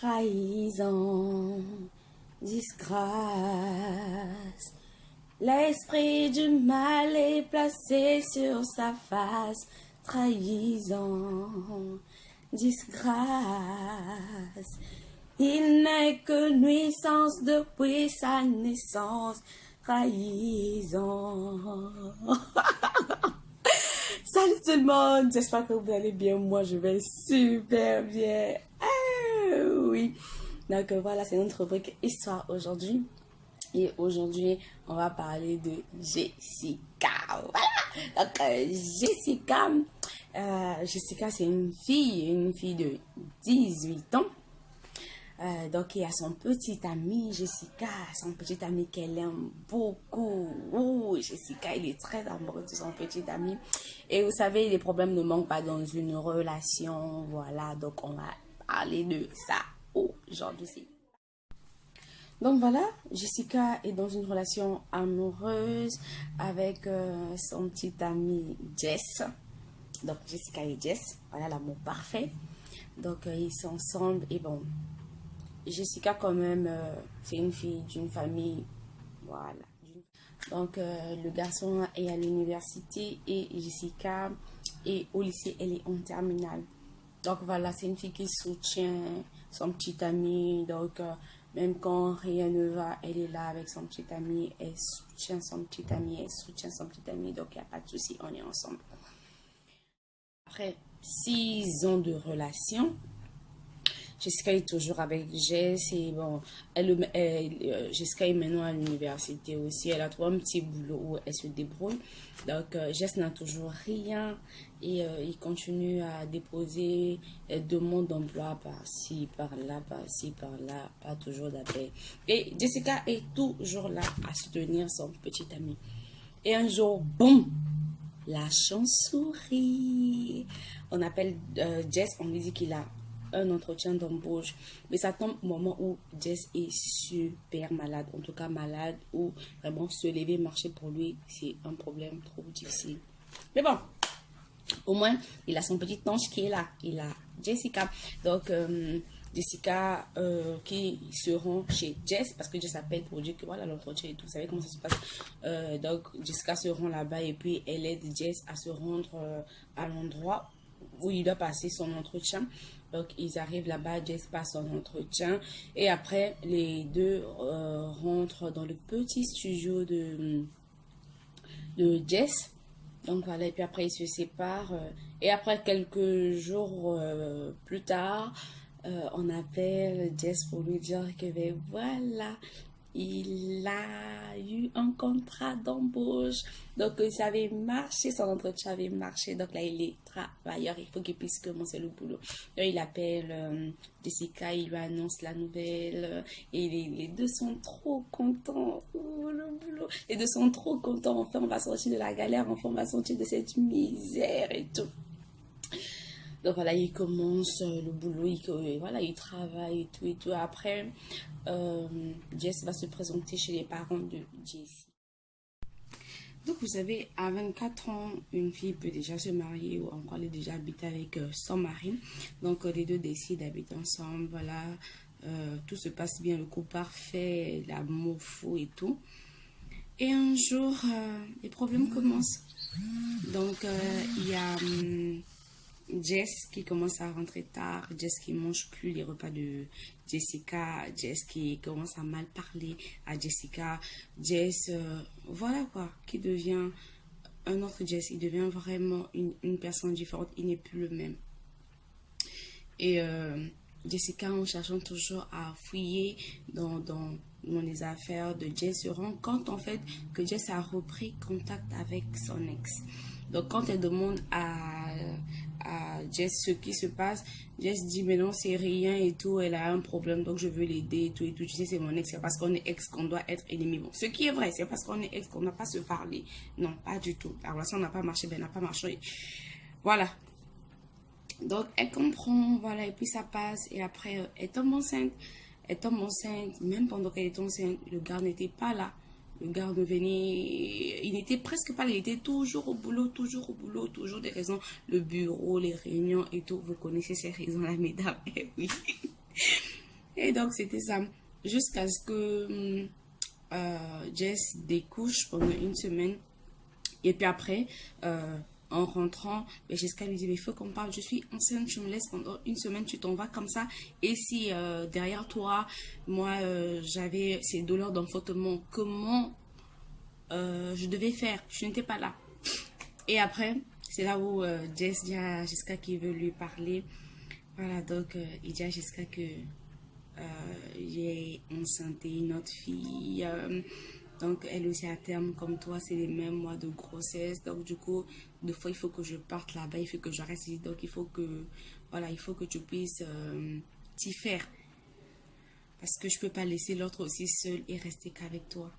Trahison, disgrâce, l'esprit du mal est placé sur sa face. Trahison, disgrâce, il n'est que nuisance depuis sa naissance. Trahison. Salut tout le monde, j'espère que vous allez bien. Moi je vais super bien. Oui, donc voilà, c'est notre rubrique histoire aujourd'hui. Et aujourd'hui, on va parler de Jessica. Voilà. Donc Jessica, c'est une fille de 18 ans. Donc il y a son petit ami Jessica, son petit ami qu'elle aime beaucoup. Jessica, il est très amoureux de son petit ami. Et vous savez, les problèmes ne manquent pas dans une relation. Voilà, donc on va parler de ça aujourd'hui. Donc voilà, Jessica est dans une relation amoureuse avec son petit ami Jess. Donc Jessica et Jess, voilà l'amour parfait. Donc ils sont ensemble et bon, Jessica quand même, c'est une fille d'une famille, voilà. Donc le garçon est à l'université et Jessica est au lycée, elle est en terminale. Donc voilà, c'est une fille qui soutient son petit ami, donc même quand rien ne va, elle est là avec son petit ami, elle soutient son petit ami, donc il n'y a pas de souci, on est ensemble. Après 6 ans de relation, Jessica est toujours avec Jess et bon, Jessica est maintenant à l'université aussi. Elle a trouvé un petit boulot où elle se débrouille. Donc, Jess n'a toujours rien et il continue à déposer des demandes d'emploi par-ci, par-là, pas toujours d'appel. Et Jessica est toujours là à soutenir son petit ami. Et un jour, boum! La chance sourit. On appelle Jess, on lui dit qu'il a un entretien d'embauche, mais ça tombe au moment où Jess est super malade, en tout cas malade, où vraiment se lever, marcher pour lui, c'est un problème trop difficile. Mais bon, au moins, il a son petit ange qui est là, il a Jessica. Donc, Jessica qui se rend chez Jess, parce que Jess appelle pour dire que voilà l'entretien et tout, vous savez comment ça se passe. Donc, Jessica se rend là-bas et puis elle aide Jess à se rendre à l'endroit où il doit passer son entretien. Donc, ils arrivent là-bas, Jess passe son entretien. Et après, les deux rentrent dans le petit studio de Jess. Donc, voilà. Et puis après, ils se séparent. Et après, quelques jours plus tard, on appelle Jess pour lui dire que, ben voilà, il a eu un contrat d'embauche. Donc, ça avait marché, son entretien avait marché. Donc là, il est travailleur, il faut qu'il puisse commencer le boulot. Donc, il appelle Jessica, il lui annonce la nouvelle. Et les deux sont trop contents. Le boulot. Les deux sont trop contents. Enfin, on va sortir de la galère. Enfin, on va sortir de cette misère et tout. Donc voilà, il commence le boulot, il travaille et tout et tout. Après, Jess va se présenter chez les parents de Jessie. Donc vous savez, à 24 ans, une fille peut déjà se marier ou encore elle est déjà habiter avec son mari. Donc les deux décident d'habiter ensemble, voilà. Tout se passe bien, le couple parfait, l'amour fou et tout. Et un jour, les problèmes commencent. Donc il y a Jess qui commence à rentrer tard, Jess qui mange plus les repas de Jessica, Jess qui commence à mal parler à Jessica, Jess, voilà quoi, qui devient un autre Jess, il devient vraiment une personne différente, il n'est plus le même. Et Jessica, en cherchant toujours à fouiller dans les affaires de Jess, se rend compte en fait que Jess a repris contact avec son ex. Donc quand elle demande à Jess ce qui se passe, Jess dit mais non c'est rien et tout, elle a un problème donc je veux l'aider et tout, tu sais c'est mon ex, c'est parce qu'on est ex qu'on doit être ennemis. Bon, ce qui est vrai, c'est parce qu'on est ex qu'on n'a pas se parler. Non, pas du tout, la relation n'a pas marché, n'a pas marché. Voilà. Donc elle comprend, voilà, et puis ça passe et après elle tombe enceinte. Même pendant qu'elle est enceinte, le gars n'était pas là. Le gars ne venait, il n'était presque pas là, il était toujours au boulot, toujours des raisons, le bureau, les réunions et tout. Vous connaissez ces raisons-là, mesdames, oui. Et donc, c'était ça. Jusqu'à ce que Jess découche pendant une semaine. Et puis après, en rentrant, ben, Jessica lui dit, mais il faut qu'on parle, je suis enceinte, tu me laisses pendant une semaine, tu t'en vas comme ça. Et si derrière toi, moi, j'avais ces douleurs d'enfantement, comment je devais faire? Je n'étais pas là. Et après, c'est là où Jess dit à Jessica qu'il veut lui parler. Voilà, donc il dit à Jessica que j'ai enceinté une autre fille. Donc, elle aussi à terme, comme toi, c'est les mêmes mois de grossesse. Donc, du coup, deux fois, il faut que je parte là-bas, il faut que je reste ici. Donc, il faut que, voilà, il faut que tu puisses t'y faire. Parce que je peux pas laisser l'autre aussi seul et rester qu'avec toi.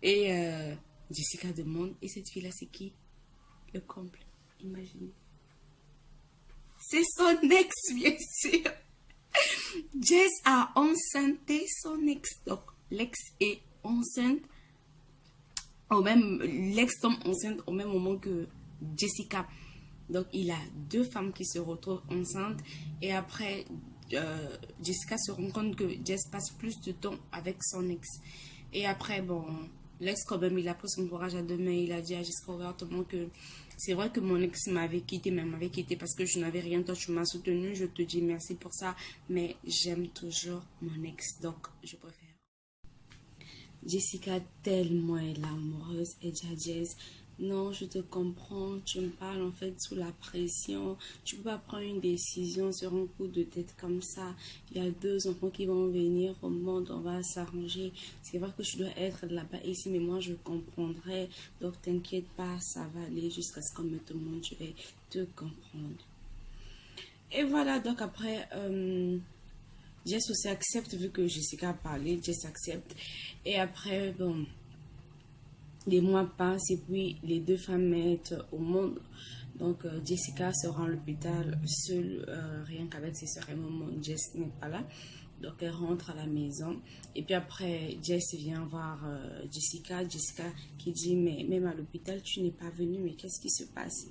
Et Jessica demande, et cette fille-là, c'est qui? Le couple. Imaginez. C'est son ex, bien sûr. Jess a enceinté son ex. Donc, l'ex est enceinte l'ex tombe enceinte au même moment que Jessica. Donc, il a deux femmes qui se retrouvent enceintes. Et après, Jessica se rend compte que Jess passe plus de temps avec son ex. Et après, bon, l'ex, quand même, il a pris son courage à deux mains. Il a dit à Jessica ouvertement que c'est vrai que mon ex m'avait quitté, mais m'avait quitté parce que je n'avais rien. Toi, tu m'as soutenu. Je te dis merci pour ça. Mais j'aime toujours mon ex. Donc, je préfère. Jessica, tellement elle est amoureuse, et dit à Jess, non, je te comprends, tu me parles en fait sous la pression, tu peux pas prendre une décision sur un coup de tête comme ça. Il y a deux enfants qui vont venir au monde, on va s'arranger. C'est vrai que je dois être là-bas ici, mais moi je comprendrai. Donc t'inquiète pas, ça va aller jusqu'à ce qu'on me demande, je vais te comprendre. Et voilà, donc après, Jess aussi accepte, vu que Jessica a parlé, Jess accepte. Et après, bon, les mois passent et puis les deux femmes mettent au monde. Donc, Jessica se rend à l'hôpital seule, rien qu'avec ses soeurs et maman. Jess n'est pas là. Donc, elle rentre à la maison. Et puis après, Jess vient voir Jessica. Jessica qui dit, mais même à l'hôpital, tu n'es pas venue, mais qu'est-ce qui se passe?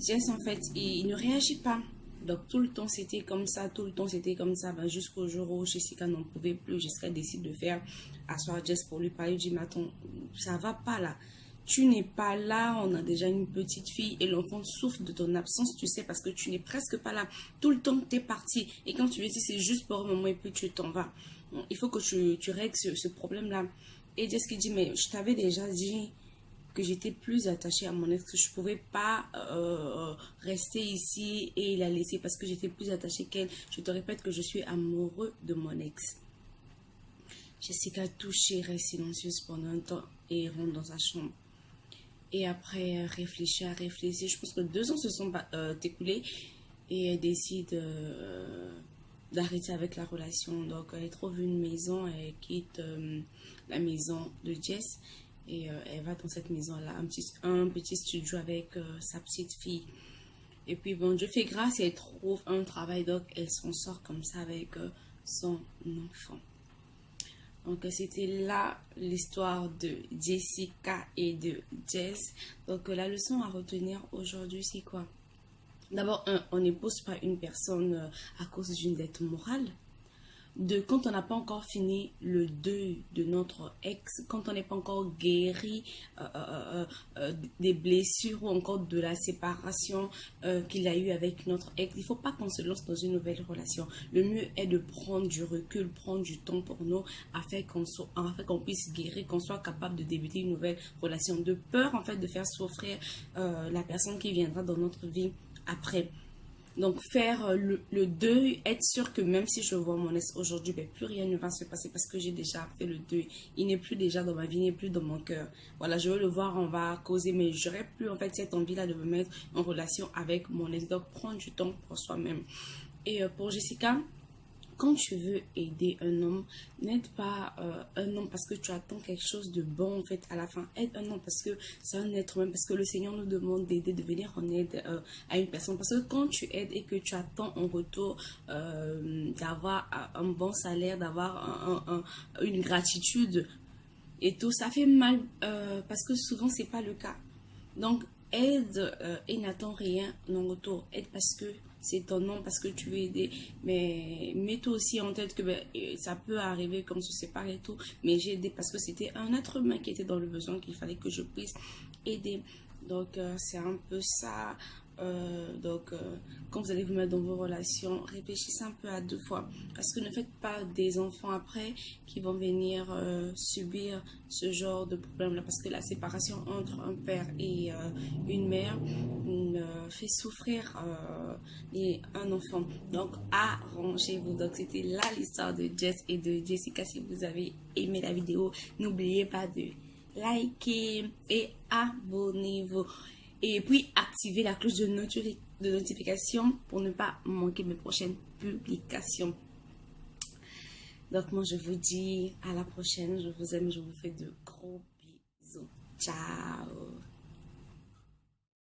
Jess, en fait, il ne réagit pas. Donc, tout le temps, c'était comme ça, tout le temps, c'était comme ça. Ben, jusqu'au jour où Jessica n'en pouvait plus, Jessica décide de faire asseoir Jess pour lui parler. Il dit, mais attends, ça va pas là. Tu n'es pas là, on a déjà une petite fille et l'enfant souffre de ton absence, tu sais, parce que tu n'es presque pas là. Tout le temps, tu es parti. Et quand tu viens ici, c'est juste pour un moment et puis tu t'en vas. Il faut que tu règles ce problème-là. Et Jess qui dit, mais je t'avais déjà dit que j'étais plus attachée à mon ex, que je ne pouvais pas rester ici et la laisser parce que j'étais plus attachée qu'elle. Je te répète que je suis amoureux de mon ex. Jessica touchée, reste silencieuse pendant un temps et rentre dans sa chambre. Et après, réfléchir. Je pense que 2 ans se sont écoulés et elle décide d'arrêter avec la relation. Donc, elle trouve une maison, elle quitte la maison de Jess. Et elle va dans cette maison-là, un petit studio avec sa petite fille. Et puis bon, Dieu fait grâce, elle trouve un travail, donc elle s'en sort comme ça avec son enfant. Donc c'était là l'histoire de Jessica et de Jess. Donc la leçon à retenir aujourd'hui, c'est quoi? D'abord, on n'épouse pas une personne à cause d'une dette morale. Quand on n'a pas encore fini le deuil de notre ex, quand on n'est pas encore guéri des blessures ou encore de la séparation qu'il a eu avec notre ex, il ne faut pas qu'on se lance dans une nouvelle relation. Le mieux est de prendre du recul, prendre du temps pour nous afin qu'on puisse guérir, qu'on soit capable de débuter une nouvelle relation, de peur en fait de faire souffrir la personne qui viendra dans notre vie après. Donc, faire le deuil, être sûr que même si je vois mon ex aujourd'hui, ben, plus rien ne va se passer parce que j'ai déjà fait le deuil. Il n'est plus déjà dans ma vie, il n'est plus dans mon cœur. Voilà, je veux le voir, on va causer, mais j'aurais plus en fait cette envie-là de me mettre en relation avec mon ex. Donc, prendre du temps pour soi-même. Et pour Jessica, quand tu veux aider un homme, n'aide pas un homme parce que tu attends quelque chose de bon en fait à la fin. Aide un homme parce que c'est un être humain, parce que le Seigneur nous demande d'aider, de venir en aide à une personne. Parce que quand tu aides et que tu attends en retour d'avoir un bon salaire, d'avoir une gratitude et tout, ça fait mal parce que souvent c'est pas le cas. Donc aide et n'attends rien en retour. Aide parce que c'est ton nom, parce que tu veux aider. Mais mets-toi aussi en tête que ça peut arriver comme se séparer et tout. Mais j'ai aidé parce que c'était un être humain qui était dans le besoin, qu'il fallait que je puisse aider. Donc, c'est un peu ça. Quand vous allez vous mettre dans vos relations, réfléchissez un peu à deux fois. Parce que ne faites pas des enfants après qui vont venir subir ce genre de problème-là. Parce que la séparation entre un père et une mère fait souffrir un enfant. Donc, arrangez-vous. Donc, c'était là l'histoire de Jess et de Jessica. Si vous avez aimé la vidéo, n'oubliez pas de liker et abonnez-vous. Et puis, activez la cloche de notification pour ne pas manquer mes prochaines publications. Donc, moi, je vous dis à la prochaine. Je vous aime, je vous fais de gros bisous. Ciao!